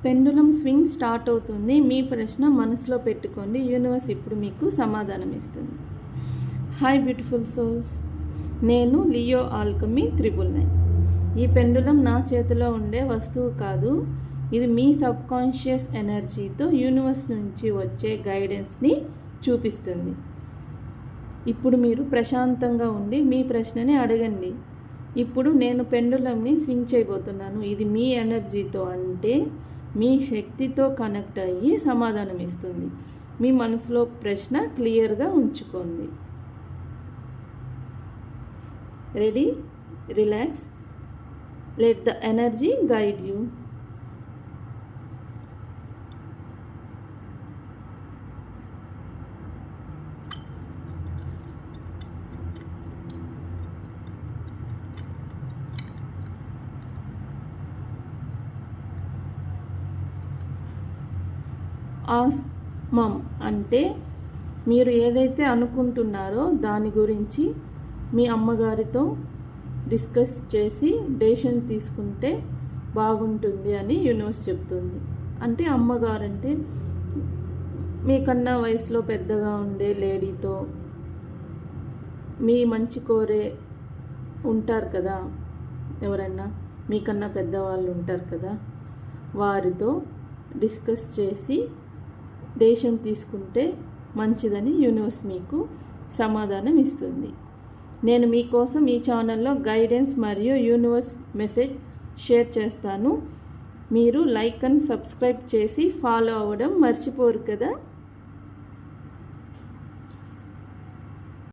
Pendulum swing start అవుతుంది. మీ ప్రశ్న మనసులో పెట్టుకోండి. యూనివర్స్ ఇప్పుడు మీకు సమాధానం ఇస్తుంది. హాయ్ బ్యూటిఫుల్ సోల్స్, నేను లియో ఆల్కమీ 999. ఈ పెండులం నా చేతిలో ఉండే వస్తువు కాదు. ఇది మీ సబ్కాన్షియస్ ఎనర్జీతో యూనివర్స్ నుంచి వచ్చే గైడెన్స్ని చూపిస్తుంది. ఇప్పుడు మీరు ప్రశాంతంగా ఉండి మీ ప్రశ్నని అడగండి. ఇప్పుడు నేను పెండులంని స్వింగ్ చేయబోతున్నాను. ఇది మీ ఎనర్జీతో అంటే మీ శక్తితో కనెక్ట్ అయ్యి సమాధానం ఇస్తుంది. మీ మనసులో ప్రశ్న క్లియర్గా ఉంచుకోండి. Ready, relax, let the energy guide you. ఆస్మమ్ అంటే మీరు ఏదైతే అనుకుంటున్నారో దాని గురించి మీ అమ్మగారితో డిస్కస్ చేసి డెసిషన్ తీసుకుంటే బాగుంటుంది అని యూనివర్స్ చెప్తుంది. అంటే అమ్మగారంటే మీకన్నా వయసులో పెద్దగా ఉండే లేడీతో, మీ మంచి కోరే ఉంటారు కదా, ఎవరైనా మీకన్నా పెద్దవాళ్ళు ఉంటారు కదా, వారితో డిస్కస్ చేసి డెసిషన్ తీసుకుంటే మంచిదని యూనివర్స్ మీకు సమాధానం ఇస్తుంది. నేను మీకోసం ఈ ఛానల్లో గైడెన్స్ మరియు యూనివర్స్ మెసేజ్ షేర్ చేస్తాను. మీరు లైక్ అండ్ సబ్స్క్రైబ్ చేసి ఫాలో అవ్వడం మర్చిపోరు కదా.